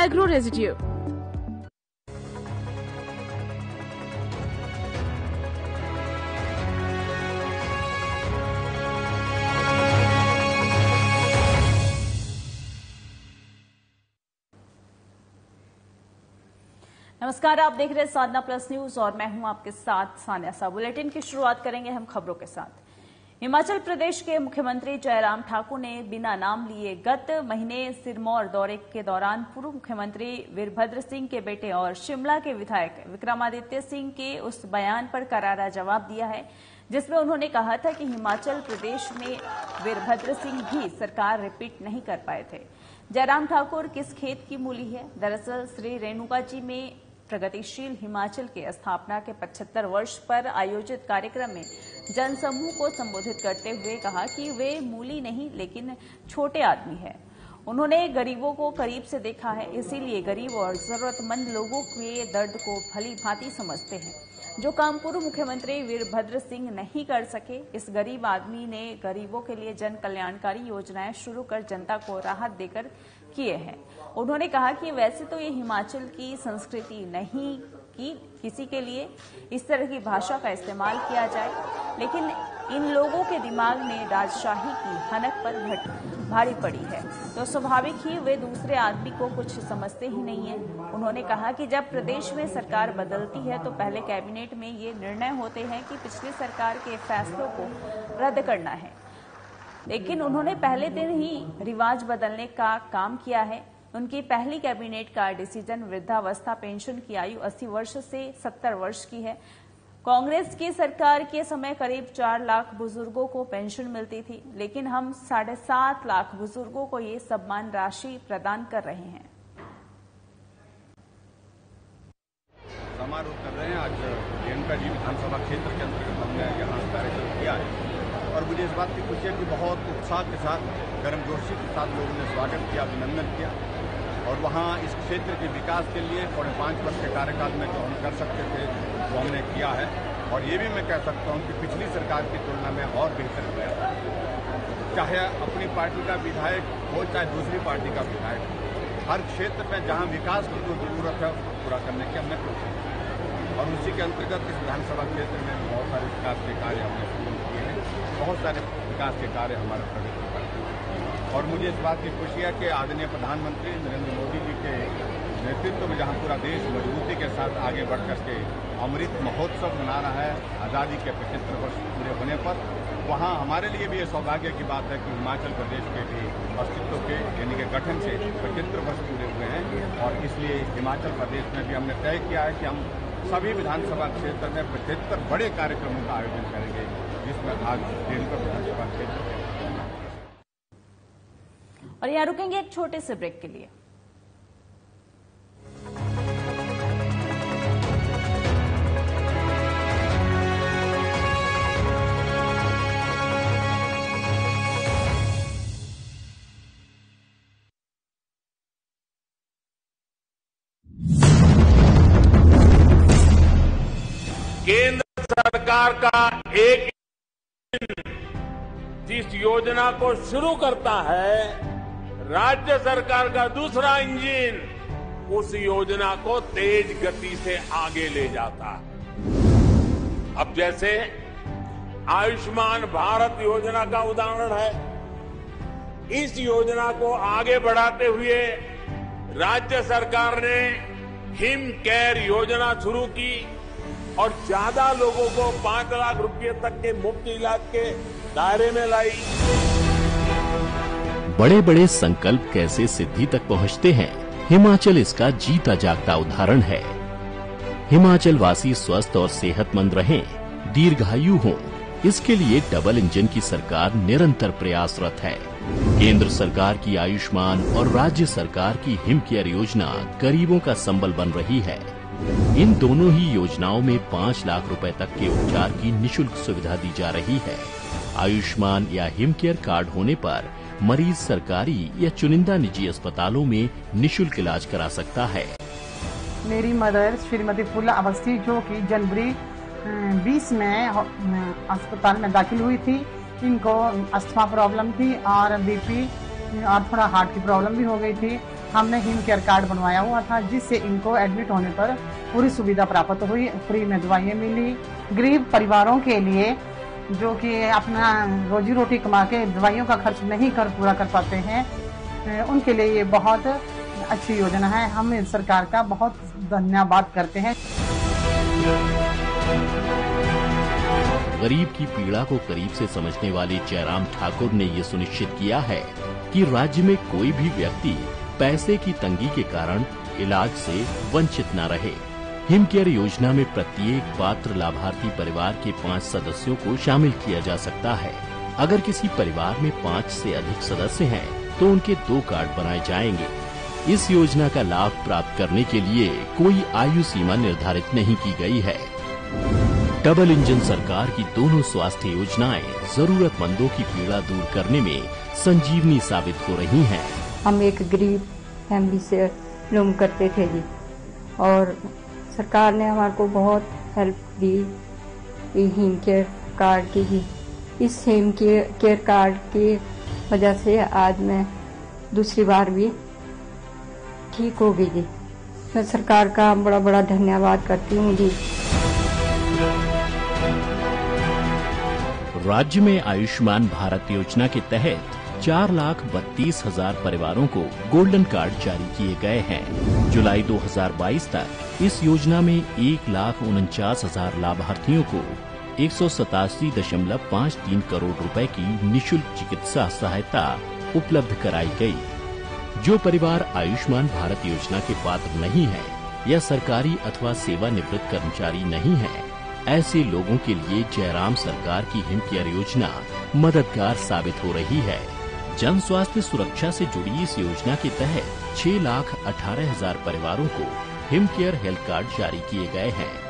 Agro Residue। नमस्कार, आप देख रहे हैं साधना प्लस न्यूज और मैं हूं आपके साथ सान्या सा। बुलेटिन की शुरुआत करेंगे हम खबरों के साथ। हिमाचल प्रदेश के मुख्यमंत्री जयराम ठाकुर ने बिना नाम लिए गत महीने सिरमौर दौरे के दौरान पूर्व मुख्यमंत्री वीरभद्र सिंह के बेटे और शिमला के विधायक विक्रमादित्य सिंह के उस बयान पर करारा जवाब दिया है जिसमें उन्होंने कहा था कि हिमाचल प्रदेश में वीरभद्र सिंह भी सरकार रिपीट नहीं कर पाए थे। जयराम ठाकुर किस खेत की मूली है? दरअसल श्री रेणुका जी में प्रगतिशील हिमाचल के स्थापना के 75 वर्ष पर आयोजित कार्यक्रम में जनसमूह को संबोधित करते हुए कहा कि वे मूली नहीं लेकिन छोटे आदमी हैं। उन्होंने गरीबों को करीब से देखा है, इसीलिए गरीब और जरूरतमंद लोगों के दर्द को भली भांति समझते हैं। जो काम पूर्व मुख्यमंत्री वीरभद्र सिंह नहीं कर सके, इस गरीब आदमी ने गरीबों के लिए जन कल्याणकारी योजनाएं शुरू कर जनता को राहत देकर किए हैं। उन्होंने कहा कि वैसे तो ये हिमाचल की संस्कृति नहीं कि किसी के लिए इस तरह की भाषा का इस्तेमाल किया जाए, लेकिन इन लोगों के दिमाग में राजशाही की हनक पर भारी पड़ी है, तो स्वाभाविक ही वे दूसरे आदमी को कुछ समझते ही नहीं है। उन्होंने कहा कि जब प्रदेश में सरकार बदलती है तो पहले कैबिनेट में ये निर्णय होते हैं कि पिछली सरकार के फैसलों को रद्द करना है, लेकिन उन्होंने पहले दिन ही रिवाज बदलने का काम किया है। उनकी पहली कैबिनेट का डिसीजन वृद्धावस्था पेंशन की आयु 80 वर्ष से 70 वर्ष की है। कांग्रेस की सरकार के समय करीब 4 लाख बुजुर्गों को पेंशन मिलती थी, लेकिन हम 7.5 लाख बुजुर्गों को ये सम्मान राशि प्रदान कर रहे हैं। समारोह कर रहे हैं। आज रेणुका जी विधानसभा क्षेत्र के अंतर्गत हमने यहाँ कार्यक्रम किया है और मुझे इस बात की खुशी है कि बहुत उत्साह के साथ, गर्मजोशी के साथ लोगों ने स्वागत किया, अभिनंदन किया और वहाँ इस क्षेत्र के विकास के लिए 5.5 वर्ष के कार्यकाल में जो हम कर सकते थे वो हमने किया है। और ये भी मैं कह सकता हूँ कि पिछली सरकार की तुलना में और बेहतर किया, चाहे अपनी पार्टी का विधायक हो चाहे दूसरी पार्टी का विधायक हो, हर क्षेत्र में जहाँ विकास की जो जरूरत है उसको पूरा करने की हमने कोशिश की और उसी के अंतर्गत इस विधानसभा क्षेत्र में बहुत सारे विकास के कार्य हमने शुरू किए हैं। बहुत सारे विकास के कार्य हमारे प्रगति पर हैं और मुझे इस बात की खुशी है कि आदरणीय प्रधानमंत्री नरेंद्र मोदी जी के नेतृत्व में जहां पूरा देश मजबूती के साथ आगे बढ़ करके अमृत महोत्सव मना रहा है आज़ादी के 75 वर्ष पूरे होने पर, वहां हमारे लिए भी ये सौभाग्य की बात है कि हिमाचल प्रदेश के भी अस्तित्व के यानी कि गठन से 75 वर्ष पूरे हुए हैं और इसलिए हिमाचल प्रदेश में भी हमने तय किया है कि हम सभी विधानसभा क्षेत्र में 75 बड़े कार्यक्रमों का आयोजन करेंगे, जिसमें आज रेणुका विधानसभा क्षेत्र और यहाँ रुकेंगे एक छोटे से ब्रेक के लिए। केंद्र सरकार का एक जिस योजना को शुरू करता है, राज्य सरकार का दूसरा इंजन उस योजना को तेज गति से आगे ले जाता है। अब जैसे आयुष्मान भारत योजना का उदाहरण है, इस योजना को आगे बढ़ाते हुए राज्य सरकार ने हिम केयर योजना शुरू की और ज्यादा लोगों को 5 लाख रुपए तक के मुफ्त इलाज के दायरे में लाई। बड़े बड़े संकल्प कैसे सिद्धि तक पहुंचते हैं, हिमाचल इसका जीता जागता उदाहरण है। हिमाचल वासी स्वस्थ और सेहतमंद रहें, दीर्घायु हों, इसके लिए डबल इंजन की सरकार निरंतर प्रयासरत है। केंद्र सरकार की आयुष्मान और राज्य सरकार की हिम केयर योजना गरीबों का संबल बन रही है। इन दोनों ही योजनाओं में 5 लाख रुपए तक के उपचार की निशुल्क सुविधा दी जा रही है। आयुष्मान या हिम केयर कार्ड होने पर मरीज सरकारी या चुनिंदा निजी अस्पतालों में निशुल्क इलाज करा सकता है। मेरी मदर श्रीमती फुल्ला अवस्थी, जो कि जनवरी 20 में अस्पताल में दाखिल हुई थी, इनको अस्थमा प्रॉब्लम थी और बीपी और थोड़ा हार्ट की प्रॉब्लम भी हो गई थी। हमने हिम केयर कार्ड बनवाया हुआ था, जिससे इनको एडमिट होने पर पूरी सुविधा प्राप्त हुई, फ्री में दवाइयाँ मिली। गरीब परिवारों के लिए जो कि अपना रोजी रोटी कमा के दवाइयों का खर्च नहीं पूरा कर पाते हैं, उनके लिए ये बहुत अच्छी योजना है। हम सरकार का बहुत धन्यवाद करते हैं। गरीब की पीड़ा को करीब से समझने वाले जयराम ठाकुर ने ये सुनिश्चित किया है कि राज्य में कोई भी व्यक्ति पैसे की तंगी के कारण इलाज से वंचित न रहे। हिम केयर योजना में प्रत्येक पात्र लाभार्थी परिवार के 5 सदस्यों को शामिल किया जा सकता है। अगर किसी परिवार में 5 से अधिक सदस्य हैं, तो उनके 2 कार्ड बनाए जाएंगे। इस योजना का लाभ प्राप्त करने के लिए कोई आयु सीमा निर्धारित नहीं की गई है। डबल इंजन सरकार की दोनों स्वास्थ्य योजनाएं जरूरतमंदों की पीड़ा दूर करने में संजीवनी साबित हो रही हैं। हम एक गरीब फैमिली से बिलोंग करते थे जी, और सरकार ने हमारे को बहुत हेल्प दी हिम केयर कार्ड की जी। इस हिम केयर कार्ड की वजह से आज मैं दूसरी बार भी ठीक हो गई जी। मैं सरकार का बड़ा बड़ा धन्यवाद करती हूँ जी। राज्य में आयुष्मान भारत योजना के तहत 4,32,000 परिवारों को गोल्डन कार्ड जारी किए गए हैं। जुलाई 2022 तक इस योजना में 1,49,000 लाभार्थियों को 187.53 करोड़ रुपए की निःशुल्क चिकित्सा सहायता उपलब्ध कराई गई। जो परिवार आयुष्मान भारत योजना के पात्र नहीं है या सरकारी अथवा सेवानिवृत्त कर्मचारी नहीं है, ऐसे लोगों के लिए जयराम सरकार की हिम केयर योजना मददगार साबित हो रही है। जन स्वास्थ्य सुरक्षा से जुड़ी इस योजना के तहत 6,18,000 परिवारों को हिम केयर हेल्थ कार्ड जारी किए गए हैं।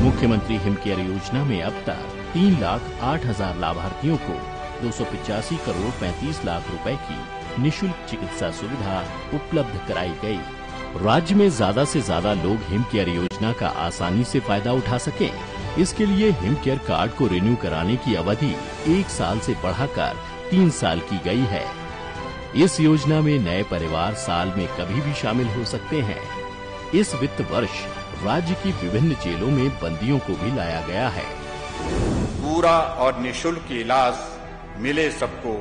मुख्यमंत्री हिम केयर योजना में अब तक 3,08,000 लाभार्थियों को 285 करोड़ 35 लाख रुपए की निःशुल्क चिकित्सा सुविधा उपलब्ध कराई गई। राज्य में ज्यादा से ज्यादा लोग हिम केयर योजना का आसानी से फायदा उठा सकें, इसके लिए हिम केयर कार्ड को रिन्यू कराने की अवधि 1 साल से बढ़ाकर 3 साल की गई है। इस योजना में नए परिवार साल में कभी भी शामिल हो सकते हैं। इस वित्त वर्ष राज्य की विभिन्न जेलों में बंदियों को भी लाया गया है। पूरा और निःशुल्क इलाज मिले सबको,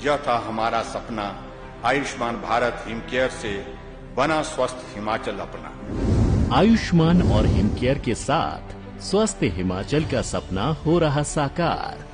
यह था हमारा सपना। आयुष्मान भारत हिम केयर से बना स्वस्थ हिमाचल अपना। आयुष्मान और हिम केयर के साथ स्वस्थ हिमाचल का सपना हो रहा साकार।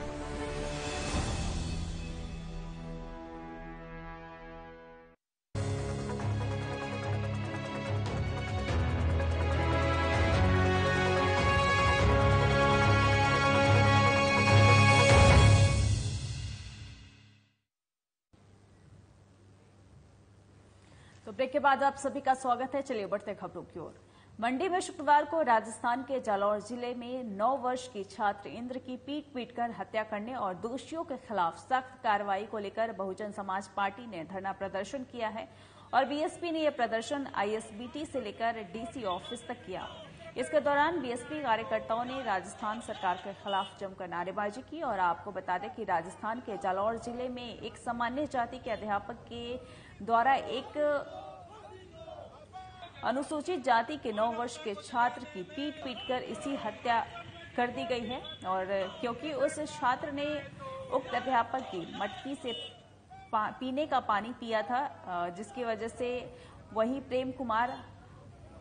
तो ब्रेक के बाद आप सभी का स्वागत है। चलिए बढ़ते खबरों की ओर। मंडी में शुक्रवार को राजस्थान के जालौर जिले में 9 वर्ष की छात्र इंद्र की पीट-पीटकर हत्या करने और दोषियों के खिलाफ सख्त कार्रवाई को लेकर बहुजन समाज पार्टी ने धरना प्रदर्शन किया है और बीएसपी ने यह प्रदर्शन आईएसबीटी से लेकर डीसी ऑफिस तक किया। इसके दौरान बीएसपी कार्यकर्ताओं ने राजस्थान सरकार के खिलाफ जमकर नारेबाजी की। और आपको बता दें कि राजस्थान के जालौर जिले में एक सामान्य जाति के अध्यापक के द्वारा एक अनुसूचित जाति के 9 वर्ष के छात्र की पीट-पीटकर इसी हत्या कर दी गई है। और क्योंकि उस छात्र ने उक्त अध्यापक की मटकी से पीने का पानी पिया था, जिसकी वजह से वही प्रेम कुमार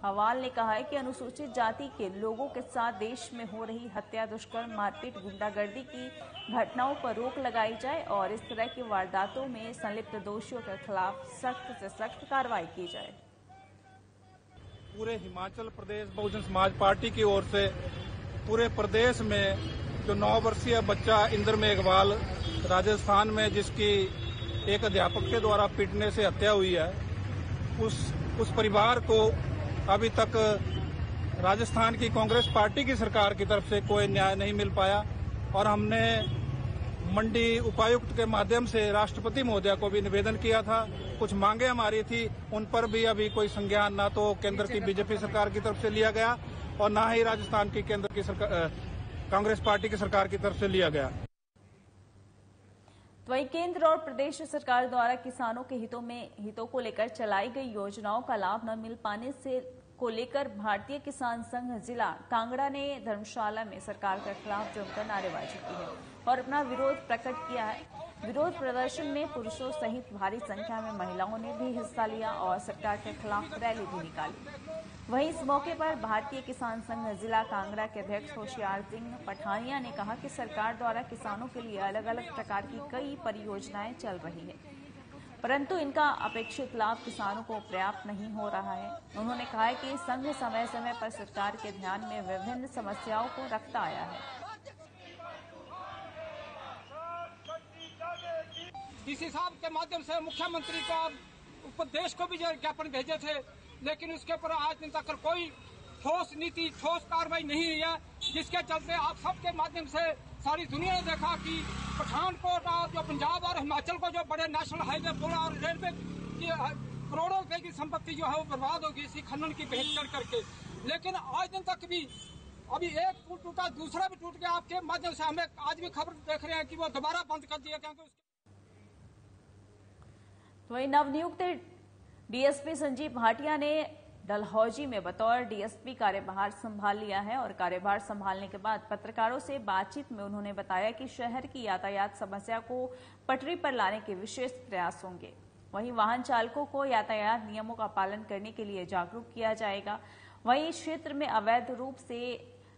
हवाल ने कहा है कि अनुसूचित जाति के लोगों के साथ देश में हो रही हत्या, दुष्कर्म, मारपीट, गुंडागर्दी की घटनाओं पर रोक लगाई जाए और इस तरह की वारदातों में संलिप्त दोषियों के खिलाफ सख्त से सख्त कार्रवाई की जाए। पूरे हिमाचल प्रदेश बहुजन समाज पार्टी की ओर से पूरे प्रदेश में जो 9 वर्षीय बच्चा इंद्र मेघवाल राजस्थान में जिसकी एक अध्यापक के द्वारा पीटने से हत्या हुई है, उस परिवार को अभी तक राजस्थान की कांग्रेस पार्टी की सरकार की तरफ से कोई न्याय नहीं मिल पाया। और हमने मंडी उपायुक्त के माध्यम से राष्ट्रपति महोदय को भी निवेदन किया था। कुछ मांगे हमारी थी, उन पर भी अभी कोई संज्ञान ना तो केंद्र की बीजेपी सरकार की तरफ से लिया गया और ना ही राजस्थान की केंद्र की कांग्रेस पार्टी की सरकार की तरफ से लिया गया। तो वहीं केंद्र और प्रदेश सरकार द्वारा किसानों के हितों को लेकर चलाई गई योजनाओं का लाभ न मिल पाने से को लेकर भारतीय किसान संघ जिला कांगड़ा ने धर्मशाला में सरकार के खिलाफ जमकर नारेबाजी की है और अपना विरोध प्रकट किया है। विरोध प्रदर्शन में पुरुषों सहित भारी संख्या में महिलाओं ने भी हिस्सा लिया और सरकार के खिलाफ रैली भी निकाली। वहीं इस मौके पर भारतीय किसान संघ जिला कांगड़ा के अध्यक्ष होशियार सिंह पठानिया ने कहा कि सरकार द्वारा किसानों के लिए अलग अलग प्रकार की कई परियोजनाएं चल रही है, परंतु इनका अपेक्षित लाभ किसानों को पर्याप्त नहीं हो रहा है। उन्होंने कहा है कि संघ समय समय पर सरकार के ध्यान में विभिन्न समस्याओं को रखता आया है। डीसी साहब के माध्यम से मुख्यमंत्री को उपदेश को भी ज्ञापन भेजे थे, लेकिन उसके ऊपर आज दिन तक कोई ठोस नीति, ठोस कार्रवाई नहीं हुई है, जिसके चलते आप सबके माध्यम से सारी दुनिया ने देखा कि पठानकोट और जो पंजाब और हिमाचल को जो बड़े नेशनल हाईवे पुल और रेलवे की करोड़ों रुपए की संपत्ति जो है वो बर्बाद होगी इसी खनन की भेंट कर करके। लेकिन आज दिन तक भी अभी एक पुल टूटा, दूसरा भी टूट गया। आपके माध्यम से हमें आज भी खबर देख रहे हैं कि वो दोबारा बंद कर दिया गया। वहीं नवनियुक्त डीएसपी संजीव भाटिया ने डलहौजी में बतौर डीएसपी कार्यभार संभाल लिया है और कार्यभार संभालने के बाद पत्रकारों से बातचीत में उन्होंने बताया कि शहर की यातायात समस्या को पटरी पर लाने के विशेष प्रयास होंगे। वहीं वाहन चालकों को यातायात नियमों का पालन करने के लिए जागरूक किया जाएगा। वहीं इस क्षेत्र में अवैध रूप से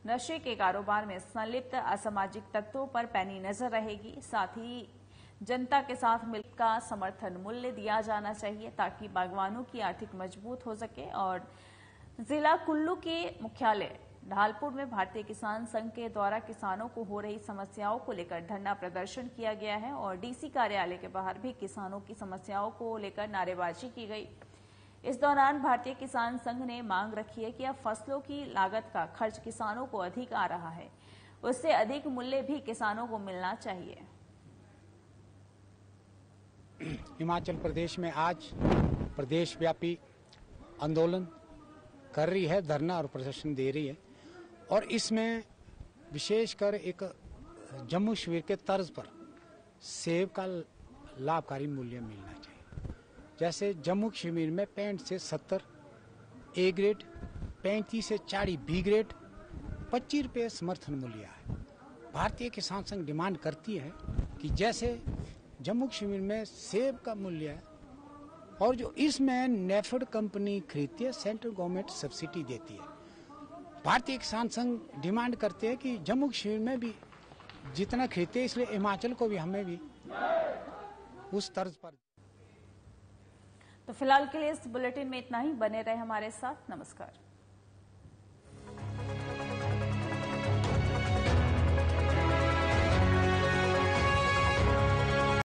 नशे के कारोबार में संलिप्त असामाजिक तत्वों पर पैनी नजर रहेगी। साथ ही जनता के साथ मिलकर समर्थन मूल्य दिया जाना चाहिए ताकि बागवानों की आर्थिक मजबूत हो सके। और जिला कुल्लू के मुख्यालय ढालपुर में भारतीय किसान संघ के द्वारा किसानों को हो रही समस्याओं को लेकर धरना प्रदर्शन किया गया है और डीसी कार्यालय के बाहर भी किसानों की समस्याओं को लेकर नारेबाजी की गई। इस दौरान भारतीय किसान संघ ने मांग रखी है कि अब फसलों की लागत का खर्च किसानों को अधिक आ रहा है, उससे अधिक मूल्य भी किसानों को मिलना चाहिए। हिमाचल प्रदेश में आज प्रदेश व्यापी आंदोलन कर रही है, धरना और प्रदर्शन दे रही है और इसमें विशेषकर एक जम्मू कश्मीर के तर्ज पर सेब का लाभकारी मूल्य मिलना चाहिए। जैसे जम्मू कश्मीर में 65 से 70 ए ग्रेड, 35 से 40 बी ग्रेड, 25 रुपये समर्थन मूल्य है। भारतीय किसान संघ डिमांड करती है कि जैसे जम्मू कश्मीर में सेब का मूल्य है और जो इसमें नेफेड कंपनी खरीदती है, सेंट्रल गवर्नमेंट सब्सिडी देती है। भारतीय किसान संघ डिमांड करते हैं कि जम्मू कश्मीर में भी जितना खरीदते हैं, इसलिए हिमाचल को भी हमें भी उस तर्ज पर। तो फिलहाल के लिए इस बुलेटिन में इतना ही। बने रहे हमारे साथ। नमस्कार।